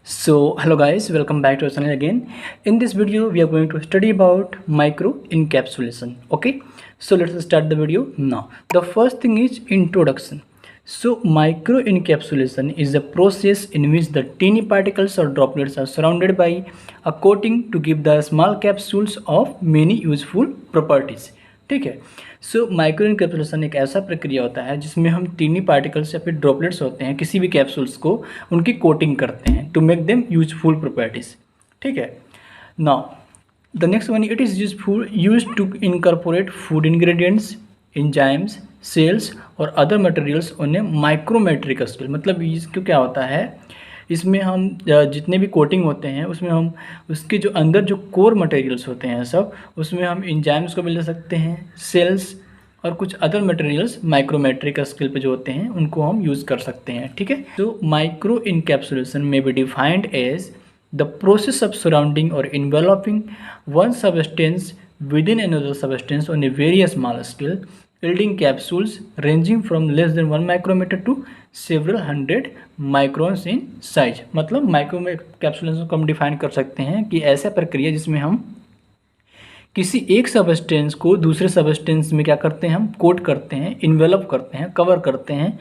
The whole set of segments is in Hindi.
Hello guys, welcome back to our channel again. In this video, we are going to study about microencapsulation. Okay, so let's start the video now. The first thing is introduction. So microencapsulation is a process in which the tiny particles or droplets are surrounded by a coating to give the small capsules of many useful properties. ठीक है. सो माइक्रो इनकैप्सुलेशन एक ऐसा प्रक्रिया होता है जिसमें हम टीनी पार्टिकल्स या फिर ड्रॉपलेट्स होते हैं किसी भी कैप्सूल्स को उनकी कोटिंग करते हैं to make them useful properties. ठीक है. Now the next one, it is use to incorporate food ingredients, enzymes, cells और other materials on a micrometric scale. मतलब इसको क्या होता है, इसमें हम जितने भी कोटिंग होते हैं उसमें हम उसके जो अंदर जो कोर मटेरियल्स होते हैं सब, उसमें हम एंजाइम्स को भी ले सकते हैं, सेल्स और कुछ अदर मटेरियल्स माइक्रोमेट्रिक स्केल पे जो होते हैं उनको हम यूज़ कर सकते हैं. ठीक है. तो माइक्रो इनकैप्सुलेशन में be defined as the process of surrounding और enveloping one substance within another substance on a very small scale yielding capsules ranging from less than 1 micrometer to several hundred microns in size. मतलब माइक्रो कैप्सुलेशन को हम डिफाइन कर सकते हैं कि ऐसा प्रक्रिया जिसमें हम किसी एक सबस्टेंस को दूसरे सबस्टेंस में क्या करते हैं, हम कोट करते हैं, इन्वेलप करते हैं, कवर करते हैं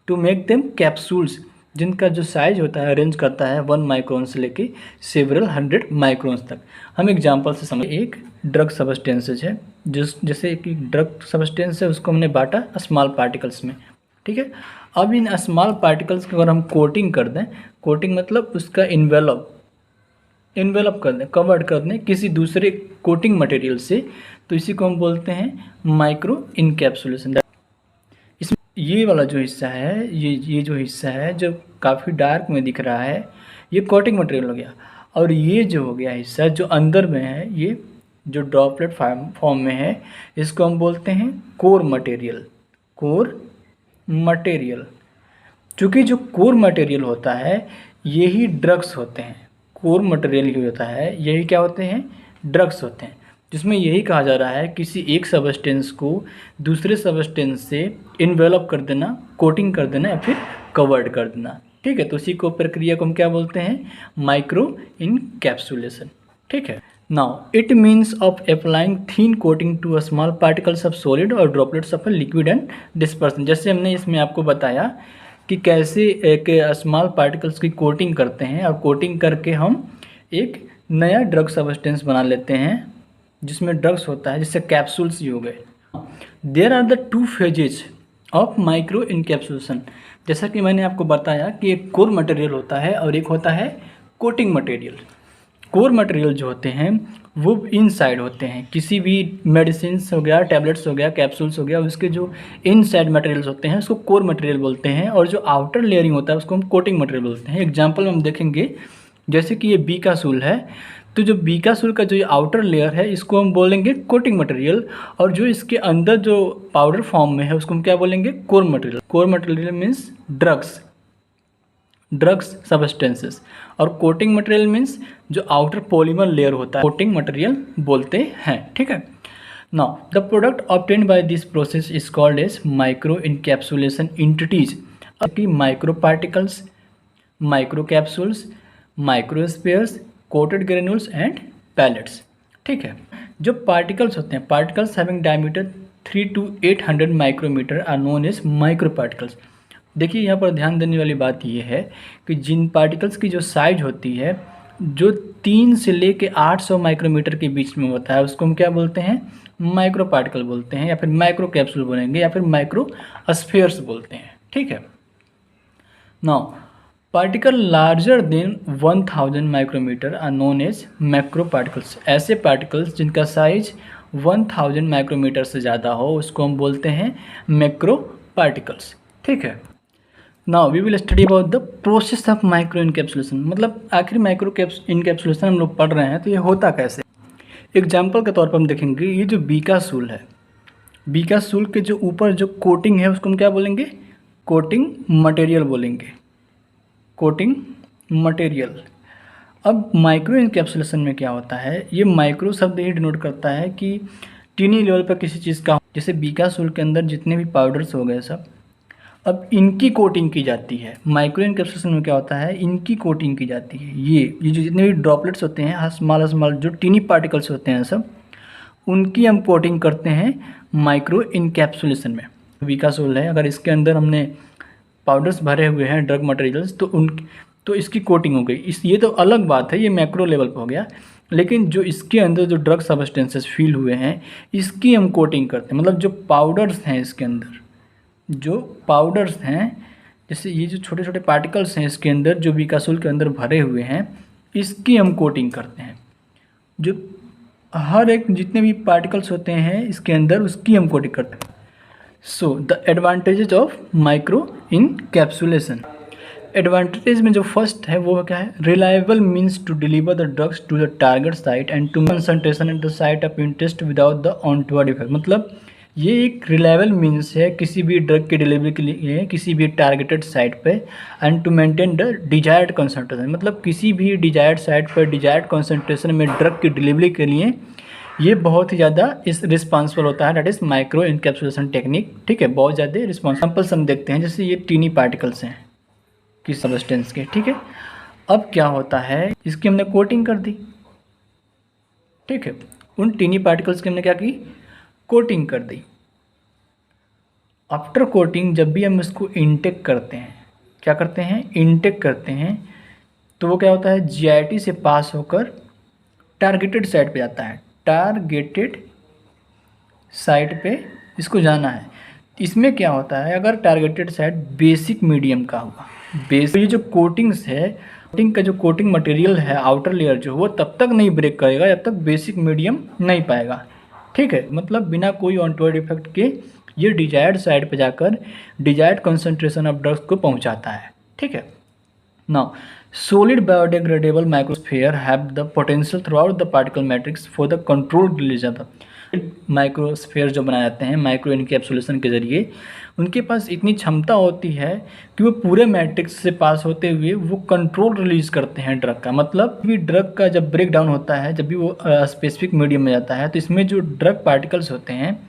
टू मेक देम कैप्सूल्स जिनका जो साइज होता है रेंज करता है 1 माइक्रोन से लेके सेवरल 100 माइक्रोन्स तक. हम एग्जांपल से समझ, एक ड्रग सबस्टेंसेज है जैसे कि ड्रग सबस्टेंस है उसको हमने बांटा स्मॉल पार्टिकल्स में. ठीक है. अब इन स्मॉल पार्टिकल्स को अगर हम कोटिंग कर दें, कोटिंग मतलब उसका इन्वेलप कर दें, कवर्ड कर दें किसी दूसरे कोटिंग मटेरियल से, तो इसी को हम बोलते हैं माइक्रो इनकैप्सुलेशन. ये वाला जो हिस्सा है, ये जो हिस्सा है जो काफ़ी डार्क में दिख रहा है, ये कोटिंग मटेरियल हो गया. और ये जो हो गया हिस्सा जो अंदर में है, ये जो ड्रॉपलेट फॉर्म में है, इसको हम बोलते हैं कोर मटेरियल. चूँकि जो कोर मटेरियल होता है यही ड्रग्स होते हैं. कोर मटेरियल ही होता है, यही क्या होते हैं, ड्रग्स होते हैं. जिसमें यही कहा जा रहा है किसी एक सबस्टेंस को दूसरे सबस्टेंस से इन्वेलप कर देना, कोटिंग कर देना या फिर कवर्ड कर देना. ठीक है. तो उसी को प्रक्रिया को हम क्या बोलते हैं, माइक्रो इनकैप्सुलेशन. ठीक है. Now it means of applying thin coating to a small particles of solid और droplets of a liquid and dispersion. जैसे हमने इसमें आपको बताया कि कैसे एक स्मॉल पार्टिकल्स की कोटिंग करते हैं और कोटिंग करके हम एक नया ड्रग सबस्टेंस बना लेते हैं जिसमें ड्रग्स होता है, जिससे कैप्सूल्स ही हो गए. There are the 2 phases of micro encapsulation. जैसा कि मैंने आपको बताया कि एक कोर मटेरियल होता है और एक होता है कोटिंग मटेरियल. कोर मटेरियल जो होते हैं वो इनसाइड होते हैं, किसी भी मेडिसिन हो गया, टैबलेट्स हो गया, कैप्सूल्स हो गया, उसके जो इनसाइड मटेरियल्स होते हैं उसको कोर मटेरियल बोलते हैं, और जो आउटर लेयरिंग होता है उसको हम कोटिंग मटेरियल बोलते हैं. एग्जाम्पल हम देखेंगे, जैसे कि ये बीकासूल है, तो जो बीकासूल का जो आउटर लेयर है इसको हम बोलेंगे कोटिंग मटेरियल, और जो इसके अंदर जो पाउडर फॉर्म में है उसको हम क्या बोलेंगे, core material. Core material means drugs substances, और कोटिंग मटेरियल मीन्स जो आउटर पॉलीमर लेयर होता है, कोटिंग मटेरियल बोलते हैं. ठीक है. Now the product obtained by this process is called as microencapsulation entities. कि microparticles, microcapsules, microspheres, coated granules and pellets. ठीक है. जो पार्टिकल्स होते हैं, particles having diameter 3 to 800 micrometre are known as microparticles. देखिए यहाँ पर ध्यान देने वाली बात यह है कि जिन पार्टिकल्स की जो साइज होती है जो 3 से लेके 800 माइक्रोमीटर के बीच में होता है उसको हम क्या बोलते हैं, माइक्रो पार्टिकल बोलते हैं, या फिर माइक्रो कैप्सूल बोलेंगे, या फिर माइक्रो स्फीयर्स बोलते हैं. ठीक है. Now particle larger than 1000 micrometer are known as macro particles. ऐसे पार्टिकल्स जिनका साइज 1000 माइक्रोमीटर से ज़्यादा हो उसको हम बोलते हैं मैक्रो पार्टिकल्स. ठीक है. Now we will study about the process of micro encapsulation. मतलब आखिर माइक्रो इनकैप्सुलेशन हम लोग पढ़ रहे हैं तो ये होता कैसे. एग्जाम्पल के तौर पर हम देखेंगे, ये जो बीकासूल है, बीकासूल के जो ऊपर जो कोटिंग है उसको हम क्या बोलेंगे, कोटिंग मटेरियल बोलेंगे, कोटिंग मटेरियल. अब माइक्रो इनकैप्सुलेशन में क्या होता है, ये माइक्रो शब्द ही डिनोट करता है कि टीनी लेवल पर किसी चीज़ का, जैसे बीकासूल के अंदर जितने भी पाउडर्स हो गए सब, अब इनकी कोटिंग की जाती है। माइक्रो इनकैप्सुलेशन में क्या होता है, इनकी कोटिंग की जाती है। ये जो जितने भी ड्रॉपलेट्स होते हैं, स्मॉल जो टीनी पार्टिकल्स होते हैं सब, उनकी हम कोटिंग करते हैं माइक्रो इनकैप्सुलेशन में। विकासोल है, अगर इसके अंदर हमने पाउडर्स भरे हुए हैं ड्रग मटेरियल्स, तो इसकी कोटिंग हो गई। ये तो अलग बात है, ये मैक्रो लेवल पर हो गया। लेकिन जो इसके अंदर जो ड्रग सब्सटेंसेस फील हुए हैं, इसकी हम कोटिंग करते हैं। मतलब जो पाउडर्स हैं इसके अंदर, जो पाउडर्स हैं, जैसे ये जो छोटे छोटे पार्टिकल्स हैं इसके अंदर, जो विकासोल के अंदर भरे हुए हैं, इसकी हम कोटिंग करते हैं। जो हर एक जितने भी पार्टिकल्स होते हैं इसके अंदर, उसकी हम कोटिंग करते हैं। So the advantages of micro encapsulation. Advantage में जो फर्स्ट है वो क्या है, reliable means to deliver the drugs to the target site and to concentration at the site of interest without the onward effect. मतलब ये एक रिलायबल मीन्स है किसी भी ड्रग की डिलीवरी के लिए किसी भी टारगेटेड साइट पे, and to maintain the desired concentration. मतलब किसी भी डिजायर्ड साइट पर डिजायर्ड कंसंट्रेशन में ड्रग की डिलीवरी के लिए ये बहुत ही ज़्यादा इस रिस्पॉन्सिबल होता है, that is micro encapsulation technique. ठीक है, बहुत ज़्यादा रिस्पॉन्सिबल हम देखते हैं। जैसे ये टीनी पार्टिकल्स हैं की सब्सटेंस के, ठीक है। अब क्या होता है, इसकी हमने कोटिंग कर दी, ठीक है। उन टीनी पार्टिकल्स की हमने क्या की, कोटिंग कर दी। आफ्टर कोटिंग जब भी हम इसको इनटेक करते हैं, क्या करते हैं, इनटेक करते हैं, तो वो क्या होता है, जीआईटी से पास होकर टारगेटेड साइट पे जाता है। टारगेटेड साइट पे इसको जाना है। इसमें क्या होता है, अगर टारगेटेड साइट बेसिक मीडियम का हुआ, ये जो कोटिंग्स है, कोटिंग का जो कोटिंग मटेरियल है आउटर लेयर जो, वो तब तक नहीं ब्रेक करेगा जब तक बेसिक मीडियम नहीं पाएगा। ठीक है, मतलब बिना कोई ऑनवर्ड इफेक्ट के ये डिजायर्ड साइड पे जाकर डिजायर्ड कंसंट्रेशन ऑफ ड्रग्स को पहुंचाता है। ठीक है, now solid biodegradable microsphere have the potential throughout the particle matrix for the controlled release of the माइक्रोस्फेयर जो बनाए जाते हैं माइक्रो इनकैप्सुलेशन के जरिए, उनके पास इतनी क्षमता होती है कि वो पूरे मैट्रिक्स से पास होते हुए वो कंट्रोल रिलीज करते हैं ड्रग का। मतलब भी ड्रग का जब ब्रेक डाउन होता है, जब भी वो स्पेसिफिक मीडियम में जाता है, तो इसमें जो ड्रग पार्टिकल्स होते हैं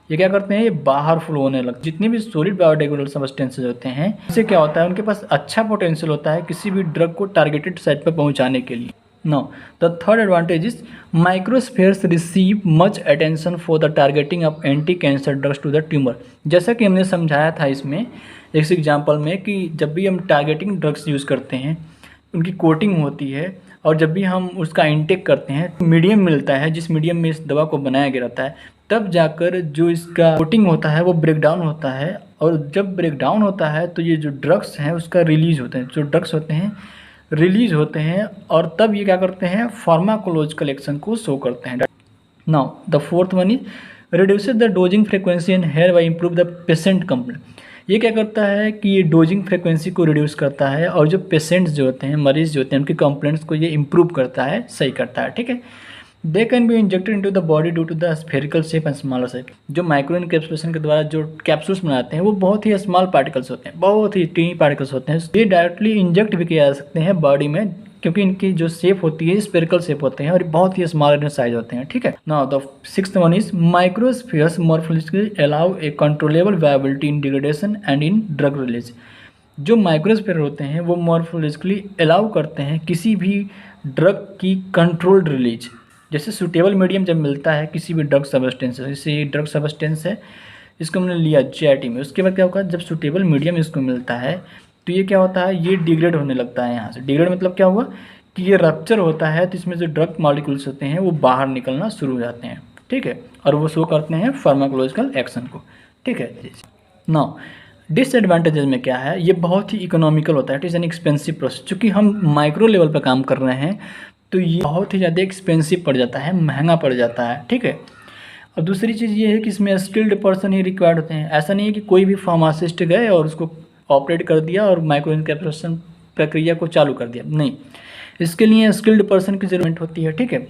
ये क्या करते हैं, ये बाहर फ्लो होने लगते। जितने भी सॉलिड बायोडिग्रेडेबल सब्सटेंसेस होते हैं, इससे क्या होता है, उनके पास अच्छा पोटेंशियल होता है किसी भी ड्रग को टारगेटेड साइट पर पहुंचाने के लिए। No, the third advantage is microspheres receive much attention for the targeting of anticancer drugs to the tumour. जैसा कि हमने समझाया था इसमें इस एग्जाम्पल में कि जब भी हम टारगेटिंग ड्रग्स यूज़ करते हैं, उनकी कोटिंग होती है, और जब भी हम उसका इंटेक करते हैं, मीडियम मिलता है जिस मीडियम में इस दवा को बनाया गया रहता है, तब जाकर जो इसका कोटिंग होता है वो ब्रेक डाउन होता है। और जब ब्रेक डाउन होता है तो ये जो ड्रग्स हैं उसका रिलीज होते हैं, जो ड्रग्स होते हैं रिलीज होते हैं, और तब ये क्या करते हैं, फार्माकोलॉजिकल एक्शन को शो करते हैं। Now the fourth one is reduces the dosing frequency and hereby improve the patient compliant. ये क्या करता है कि ये डोजिंग फ्रिक्वेंसी को रिड्यूस करता है, और जो पेशेंट्स जो होते हैं, मरीज जो होते हैं, उनके कंप्लेंट्स को ये इम्प्रूव करता है, सही करता है। ठीक है, they can be injected into the body due to the spherical shape and smaller size. जो माइक्रो इनकैप्सुलेशन के द्वारा जो कैप्सूल्स बनाते हैं वो बहुत ही स्मॉल पार्टिकल्स होते हैं, बहुत ही टीनी पार्टिकल्स होते हैं। ये डायरेक्टली इंजेक्ट भी किया जा सकते हैं बॉडी में, क्योंकि इनकी जो शेप होती है स्फेरिकल शेप होते हैं और बहुत ही स्मॉल इन साइज होते हैं। ठीक है, now the sixth one is microspheres morphologically allow a controllable variability in degradation and in drug release. जो माइक्रोस्फीयर होते हैं वो मॉर्फोलॉजिकली अलाउ करते हैं किसी भी ड्रग की कंट्रोल्ड रिलीज। जैसे सूटेबल मीडियम जब मिलता है किसी भी ड्रग सब्सटेंस से, जैसे ये ड्रग सब्सटेंस है, इसको हमने लिया जीआईटी में, उसके बाद क्या होगा, जब सूटेबल मीडियम इसको मिलता है तो ये क्या होता है, ये डिग्रेड होने लगता है। यहाँ से डिग्रेड मतलब क्या हुआ कि ये रप्चर होता है, तो इसमें जो ड्रग मॉलिक्यूल्स होते हैं वो बाहर निकलना शुरू हो जाते हैं। ठीक है, और वो शो करते हैं फार्माकोलॉजिकल एक्शन को। ठीक है, नाउ डिसएडवांटेजेस में क्या है, ये बहुत ही इकोनॉमिकल होता है, it is an expensive process. चूँकि हम माइक्रो लेवल पर काम कर रहे हैं तो ये बहुत ही ज़्यादा एक्सपेंसिव पड़ जाता है, महंगा पड़ जाता है। ठीक है, और दूसरी चीज़ ये है कि इसमें स्किल्ड पर्सन ही रिक्वायर्ड होते हैं। ऐसा नहीं है कि कोई भी फार्मासिस्ट गए और उसको ऑपरेट कर दिया और माइक्रो इनकैप्सुलेशन प्रक्रिया को चालू कर दिया, नहीं, इसके लिए स्किल्ड पर्सन की ज़रूरत होती है। ठीक है,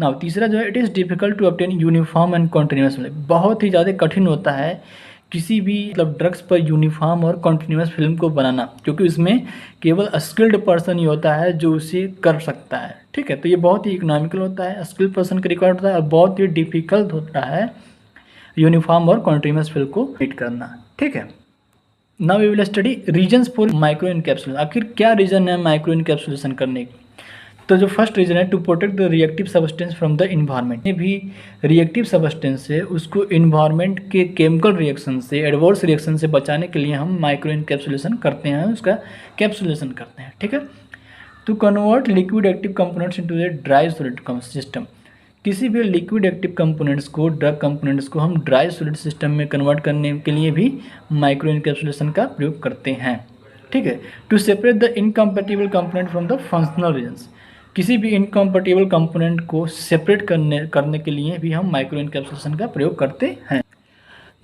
ना तीसरा जो है, it is difficult to obtain uniform and continuous. बहुत ही ज़्यादा कठिन होता है किसी भी मतलब ड्रग्स पर यूनिफॉर्म और कॉन्टिन्यूस फिल्म को बनाना, क्योंकि उसमें केवल स्किल्ड पर्सन ही होता है जो उसे कर सकता है। ठीक है, तो ये बहुत ही इकोनॉमिकल होता है, स्किल्ड पर्सन का रिक्वायर्ड होता है, और बहुत ही डिफ़िकल्ट होता है यूनिफॉर्म और कॉन्टिन्यूस फिल्म को मीट करना। ठीक है, now we will study reasons for micro encapsulation. आखिर क्या रीजन है माइक्रो इनकैप्सुलेशन करने की? तो जो फर्स्ट रीजन है, to protect the reactive substance from the environment. ये भी रिएक्टिव सब्सटेंस है, उसको इन्वायरमेंट के केमिकल रिएक्शन से, एडवर्स रिएक्शन से बचाने के लिए हम माइक्रो इनकैप्सुलेशन करते हैं, उसका कैप्सुलेशन करते हैं। ठीक है। To convert liquid active components into a dry solid system. किसी भी लिक्विड एक्टिव कंपोनेंट्स को, ड्रग कंपोनेंट्स को हम ड्राई सॉलिड सिस्टम में कन्वर्ट करने के लिए भी माइक्रो इनकैप्सुलेशन का प्रयोग करते हैं। ठीक है। To separate the incompatible component from the functional reasons. किसी भी इनकम्पैटिबल कंपोनेंट को सेपरेट करने के लिए भी हम माइक्रो इनकैप्सुलेशन का प्रयोग करते हैं।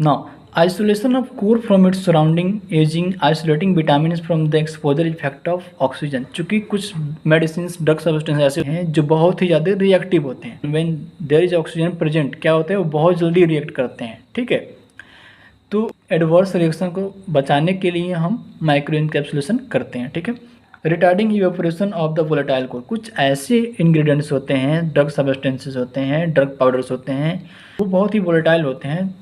Now isolation of core from its surrounding ageing, isolating vitamin from the exposure effect of oxygen. चूँकि कुछ मेडिसिन, ड्रग सब्सटेंस ऐसे हैं जो बहुत ही ज़्यादा रिएक्टिव होते हैं। When there is oxygen present, क्या होता है, वो बहुत जल्दी रिएक्ट करते हैं। ठीक है। तो एडवर्स रिएक्शन को बचाने के लिए हम माइक्रो इनकैप्सुलेशन करते हैं। ठीक है। Retarding evaporation of the volatile core. कुछ ऐसे इंग्रेडिएंट्स होते हैं, ड्रग सब्सटेंसेस होते हैं, ड्रग पाउडर्स होते हैं, वो बहुत ही वोलेटाइल होते हैं।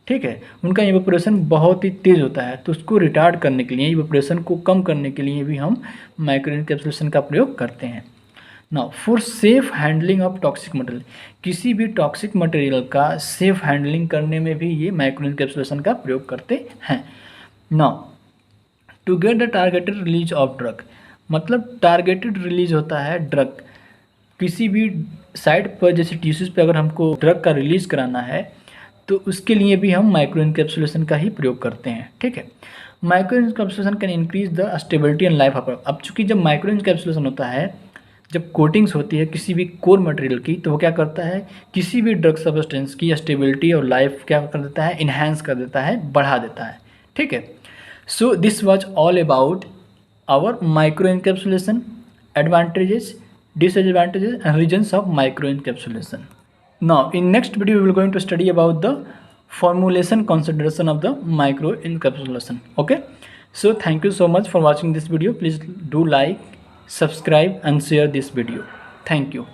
ठीक है। उनका इवेपोरेशन बहुत ही तेज़ होता है, तो उसको रिटार्ड करने के लिए, इवेपोरेशन को कम करने के लिए भी हम माइक्रो इनकैप्सुलेशन का प्रयोग करते हैं। Now for safe handling of toxic material. किसी भी टॉक्सिक मटेरियल का सेफ हैंडलिंग करने में भी ये माइक्रो इनकैप्सुलेशन का प्रयोग करते हैं। Now to get the targeted release of drug. मतलब टारगेटेड रिलीज होता है ड्रग। किसी भी साइट पर, जैसे टिश्यूज़ पे अगर हमको ड्रग का रिलीज कराना है, तो उसके लिए भी हम माइक्रो इनकैप्सुलेशन का ही प्रयोग करते हैं। ठीक है। Micro encapsulation can increase the stability and life of. अब चूंकि जब माइक्रो इनकैप्सुलेशन होता है, जब कोटिंग्स होती है किसी भी कोर मटेरियल की, तो वो क्या करता है, किसी भी ड्रग सब्सटेंस की स्टेबिलिटी और लाइफ क्या कर देता है, इन्हांस कर देता है, बढ़ा देता है। ठीक है। So this was all about our micro encapsulation, advantages, disadvantages and reasons of microencapsulation. Now in next video we will going to study about the formulation consideration of the microencapsulation. Okay, so thank you so much for watching this video. Please do like, subscribe and share this video. Thank you.